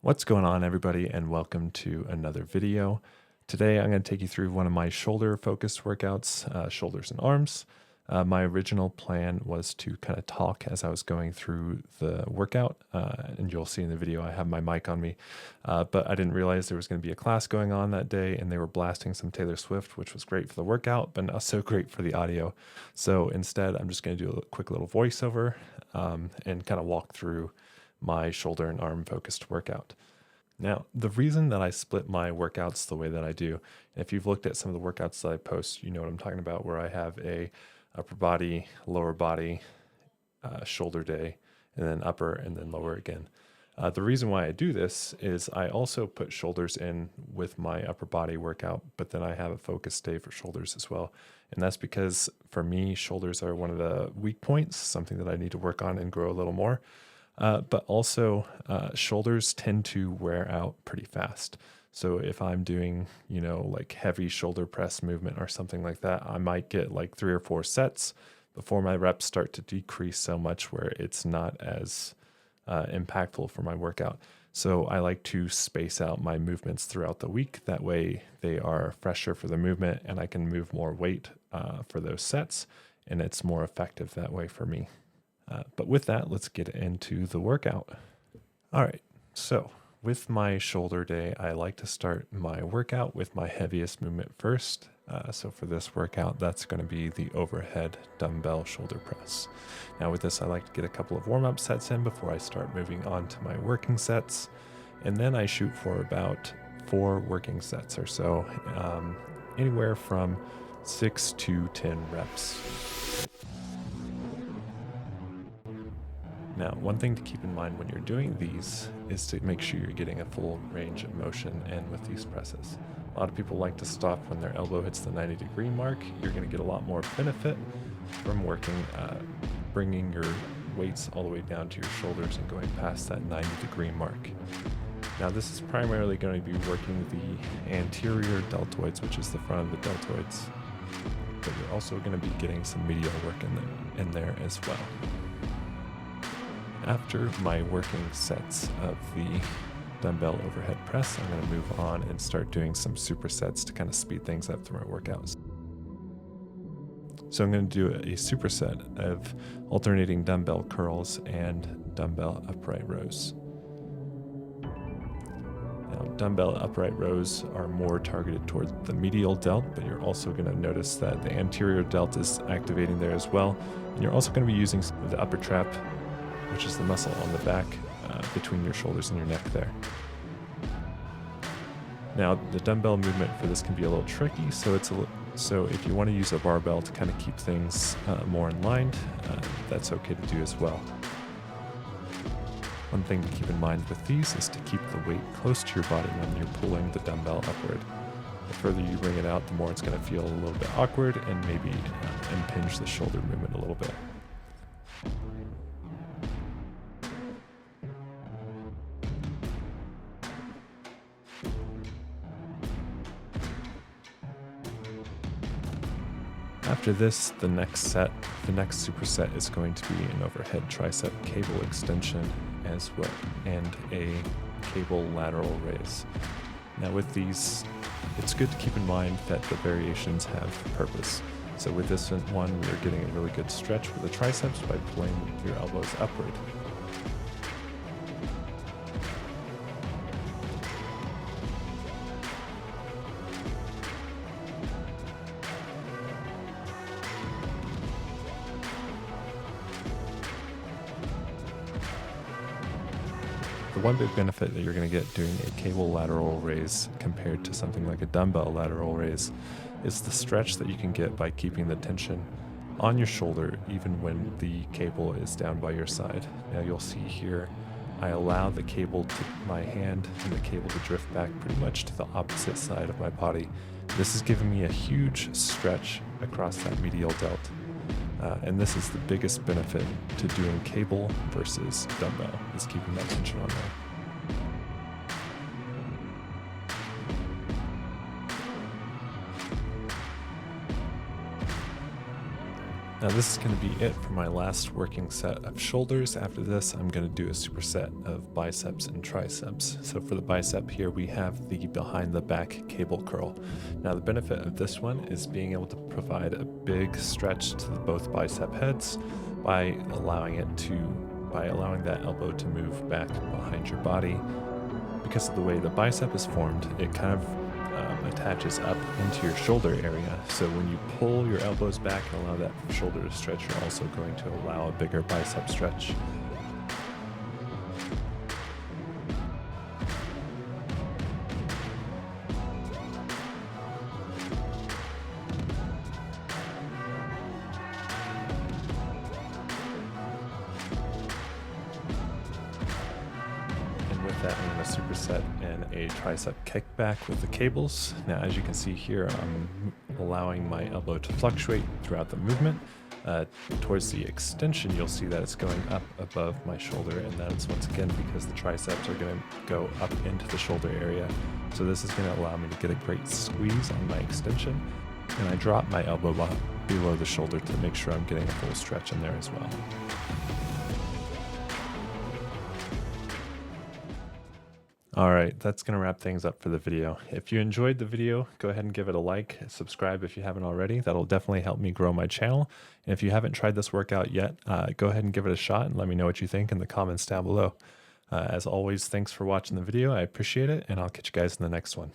What's going on, everybody, and welcome to another video. Today I'm going to take you through one of my shoulder focused workouts, shoulders and arms. My original plan was to kind of talk as I was going through the workout, and you'll see in the video I have my mic on me, but I didn't realize there was going to be a class going on that day, and they were blasting some Taylor Swift, which was great for the workout, but not so great for the audio. So instead, I'm just going to do a quick little voiceover and kind of walk through my shoulder and arm focused workout. Now, the reason that I split my workouts the way that I do, and if you've looked at some of the workouts that I post, you know what I'm talking about, where I have a upper body, lower body, shoulder day, and then upper and then lower again. The reason why I do this is I also put shoulders in with my upper body workout, but then I have a focus day for shoulders as well. And that's because for me, shoulders are one of the weak points, something that I need to work on and grow a little more. But also shoulders tend to wear out pretty fast. So if I'm doing, like heavy shoulder press movement or something like that, I might get like 3 or 4 sets before my reps start to decrease so much where it's not as impactful for my workout. So I like to space out my movements throughout the week. That way they are fresher for the movement and I can move more weight for those sets, and it's more effective that way for me. But with that, let's get into the workout. All right, so with my shoulder day, I like to start my workout with my heaviest movement first. So for this workout, that's going to be the overhead dumbbell shoulder press. Now with this, I like to get a couple of warm-up sets in before I start moving on to my working sets. And then I shoot for about 4 working sets or so, anywhere from 6 to 10 reps. Now, one thing to keep in mind when you're doing these is to make sure you're getting a full range of motion in with these presses. A lot of people like to stop when their elbow hits the 90-degree mark. You're going to get a lot more benefit from working, bringing your weights all the way down to your shoulders and going past that 90-degree mark. Now, this is primarily going to be working the anterior deltoids, which is the front of the deltoids, but you're also going to be getting some medial work in there as well. After my working sets of the dumbbell overhead press, I'm going to move on and start doing some supersets to kind of speed things up through my workouts. So I'm going to do a superset of alternating dumbbell curls and dumbbell upright rows. Now, dumbbell upright rows are more targeted towards the medial delt, but you're also going to notice that the anterior delt is activating there as well. And you're also going to be using the upper trap, which is the muscle on the back between your shoulders and your neck there. Now, the dumbbell movement for this can be a little tricky, so if you want to use a barbell to kind of keep things more in line, that's okay to do as well. One thing to keep in mind with these is to keep the weight close to your body when you're pulling the dumbbell upward. The further you bring it out, the more it's going to feel a little bit awkward and maybe impinge the shoulder movement a little bit. After this, the next superset is going to be an overhead tricep cable extension as well, and a cable lateral raise. Now with these, it's good to keep in mind that the variations have purpose. So with this one, we are getting a really good stretch for the triceps by pulling your elbows upward. The one big benefit that you're going to get doing a cable lateral raise compared to something like a dumbbell lateral raise is the stretch that you can get by keeping the tension on your shoulder even when the cable is down by your side. Now you'll see here, I allow my hand and the cable to drift back pretty much to the opposite side of my body. This is giving me a huge stretch across that medial delt. And this is the biggest benefit to doing cable versus dumbbell, is keeping that tension on there. Now this is going to be it for my last working set of shoulders. After this, I'm going to do a superset of biceps and triceps. So for the bicep here, we have the behind the back cable curl. Now the benefit of this one is being able to provide a big stretch to both bicep heads by allowing that elbow to move back behind your body. Because of the way the bicep is formed, it kind of attaches up into your shoulder area. So when you pull your elbows back and allow that shoulder to stretch, you're also going to allow a bigger bicep stretch. With that, I'm going to superset in a tricep kickback with the cables. Now, as you can see here, I'm allowing my elbow to fluctuate throughout the movement. Towards the extension, you'll see that it's going up above my shoulder, and that's once again because the triceps are going to go up into the shoulder area. So this is going to allow me to get a great squeeze on my extension, and I drop my elbow below the shoulder to make sure I'm getting a full stretch in there as well. All right, that's going to wrap things up for the video. If you enjoyed the video, go ahead and give it a like, subscribe if you haven't already. That'll definitely help me grow my channel. And if you haven't tried this workout yet, go ahead and give it a shot and let me know what you think in the comments down below. As always, thanks for watching the video. I appreciate it, and I'll catch you guys in the next one.